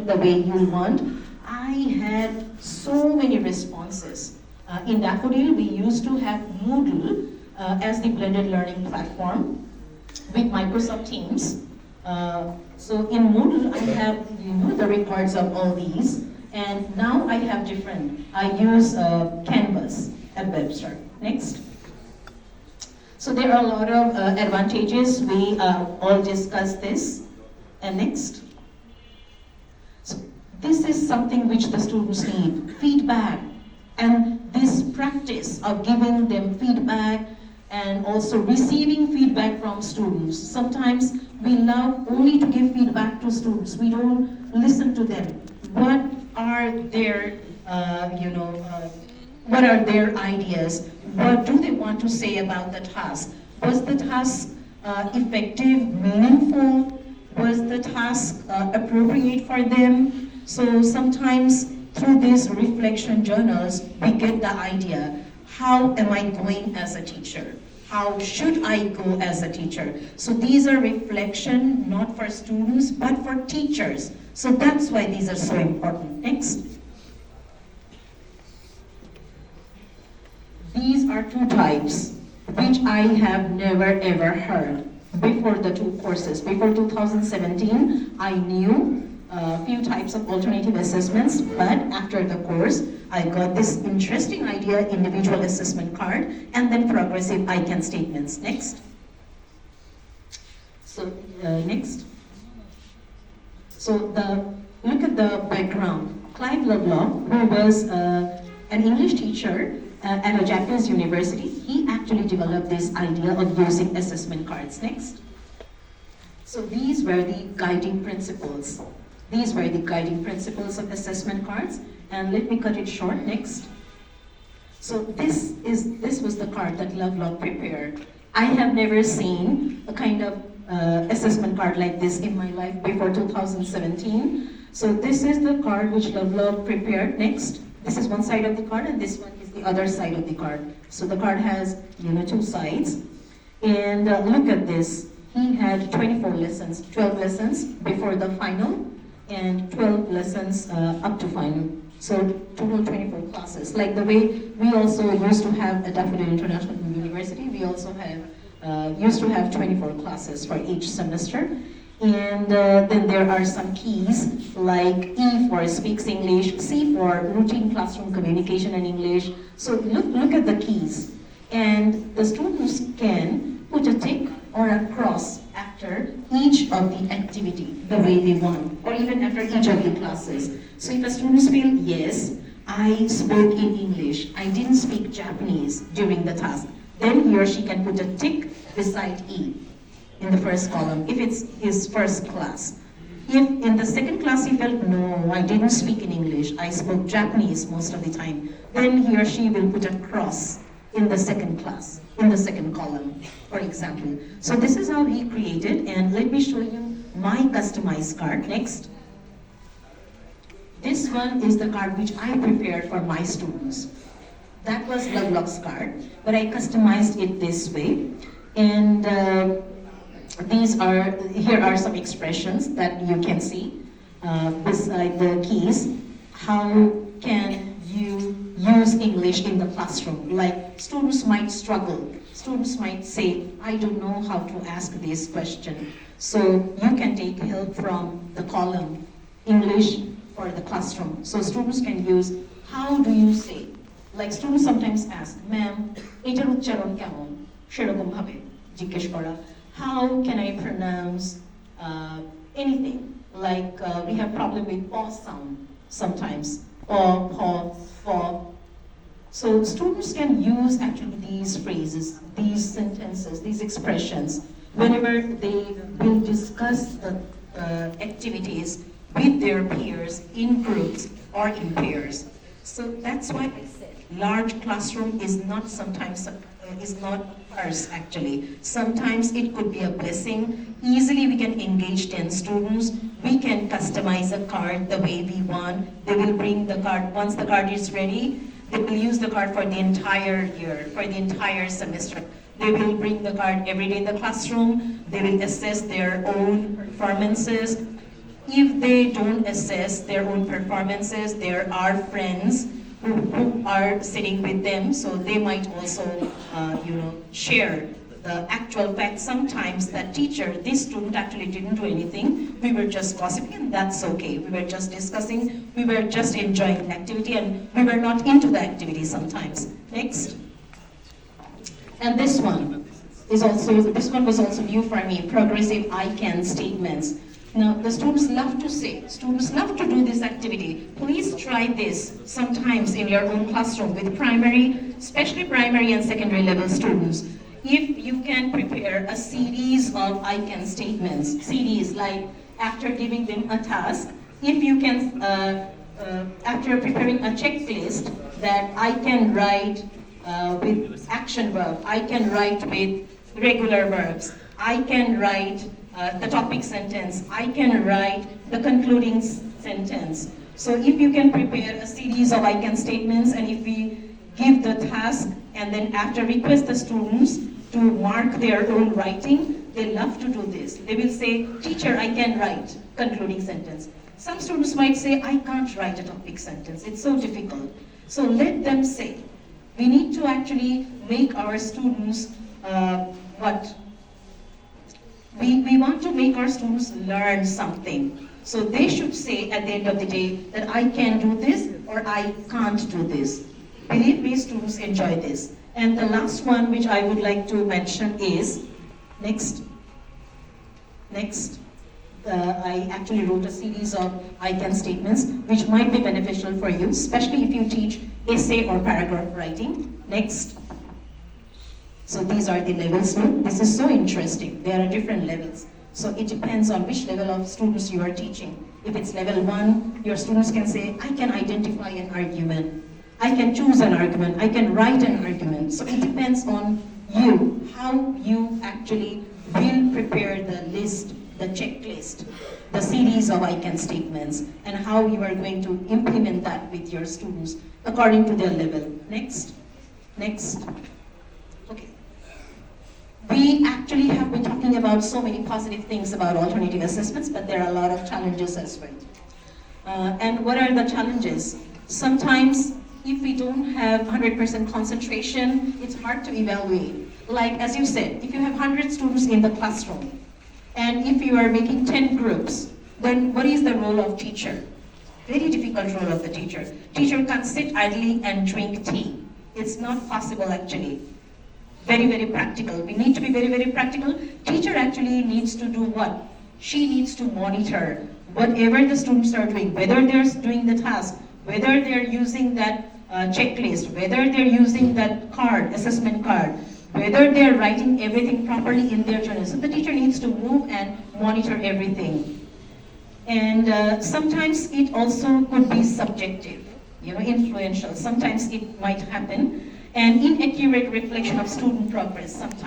it the way you want. I had so many responses. In Daffodil, we used to have Moodle as the blended learning platform with Microsoft Teams. So in Moodle, I have the records of all these, and now I have different. I use Canvas at Webster. Next. So there are a lot of advantages. We all discussed this. And next. So this is something which the students need, feedback. And this practice of giving them feedback and also receiving feedback from students. Sometimes we love only to give feedback to students. We don't listen to them. What are their, what are their ideas? What do they want to say about the task? Was the task effective, meaningful? Was the task appropriate for them? So sometimes through these reflection journals, we get the idea, how am I going as a teacher? How should I go as a teacher? So these are reflection not for students, but for teachers. So that's why these are so important. Next. These are two types, which I have never ever heard before the two courses. Before 2017, I knew a few types of alternative assessments, but after the course, I got this interesting idea, individual assessment card, and then progressive I can statements. Next. So, next. So, look at the background. Clive Lovelock, who was an English teacher at a Japanese university, he actually developed this idea of using assessment cards. Next. So these were the guiding principles. These were the guiding principles of assessment cards. And let me cut it short. Next. So this was the card that Lovelock prepared. I have never seen a kind of assessment card like this in my life before 2017. So this is the card which Lovelock prepared. Next. This is one side of the card, and this one is the other side of the card. So the card has, two sides. And look at this. He had 24 lessons, 12 lessons before the final, and 12 lessons up to final. So total 24 classes. Like the way we also used to have at Daffodil International University, we also have used to have 24 classes for each semester. And then there are some keys like E for speaks English, C for routine classroom communication and English. So look at the keys. And the students can put a tick or a cross after each of the activity the way they want, or even after each of the classes. So if the students feel, yes, I spoke in English, I didn't speak Japanese during the task, then he or she can put a tick beside E in the first column, if it's his first class. If in the second class he felt, no, I didn't speak in English, I spoke Japanese most of the time, then he or she will put a cross in the second class, in the second column, for example. So this is how he created, and let me show you my customized card. Next. This one is the card which I prepared for my students. That was Lovelock's card, but I customized it this way. And here are some expressions that you can see beside the keys. How can you use English in the classroom? Like students might struggle. Students might say, I don't know how to ask this question. So you can take help from the column English for the classroom. So students can use, how do you say? Like students sometimes ask, ma'am, এটার উচ্চারণ কেমন? সেরকম ভাবে জিজ্ঞেস করা. How can I pronounce anything? Like we have problem with pause sound sometimes. For. So students can use actually these phrases, these sentences, these expressions whenever they will discuss the activities with their peers in groups or in pairs. So that's why I said large classroom is not sometimes is not a curse actually. Sometimes it could be a blessing. Easily we can engage 10 students. We can customize a card the way we want. They will bring the card. Once the card is ready, they will use the card for the entire year, for the entire semester. They will bring the card every day in the classroom. They will assess their own performances. if they don't assess their own performances, there are friends who are sitting with them, so they might also, share the actual fact. Sometimes that teacher, this student actually didn't do anything. We were just gossiping, and that's okay. We were just discussing. We were just enjoying the activity, and we were not into the activity sometimes. Next. And this one was also new for me, progressive I can statements. Now, the students love to say, students love to do this activity. Please try this sometimes in your own classroom with primary, especially primary and secondary level students. If you can prepare a series of I can statements, series like after giving them a task, if you can, after preparing a checklist that I can write with action verb, I can write with regular verbs, I can write the topic sentence, I can write the concluding sentence. So if you can prepare a series of I can statements, and if we give the task and then after request the students to mark their own writing, they love to do this. They will say, teacher, I can write concluding sentence. Some students might say, I can't write a topic sentence, it's so difficult. So let them say. We need to actually make our students we want to make our students learn something. So they should say at the end of the day that I can do this or I can't do this. Believe me, students enjoy this. And the last one which I would like to mention is, next. I actually wrote a series of I can statements which might be beneficial for you, especially if you teach essay or paragraph writing. Next. So these are the levels. This is so interesting. There are different levels. So it depends on which level of students you are teaching. If it's level 1, your students can say, I can identify an argument. I can choose an argument. I can write an argument. So it depends on you, how you actually will prepare the list, the checklist, the series of I can statements, and how you are going to implement that with your students according to their level. Next. Okay. We actually have been talking about so many positive things about alternative assessments, but there are a lot of challenges as well. And what are the challenges? Sometimes, if we don't have 100% concentration, it's hard to evaluate. Like, as you said, if you have 100 students in the classroom, and if you are making 10 groups, then what is the role of teacher? Very difficult role of the teacher. Teacher can't sit idly and drink tea. It's not possible actually. Very, very practical. We need to be very, very practical. Teacher actually needs to do what? She needs to monitor whatever the students are doing, whether they're doing the task, whether they're using that checklist, whether they're using that card, assessment card, whether they're writing everything properly in their journal. So the teacher needs to move and monitor everything. And sometimes it also could be subjective, influential. Sometimes it might happen. An inaccurate reflection of student progress sometimes.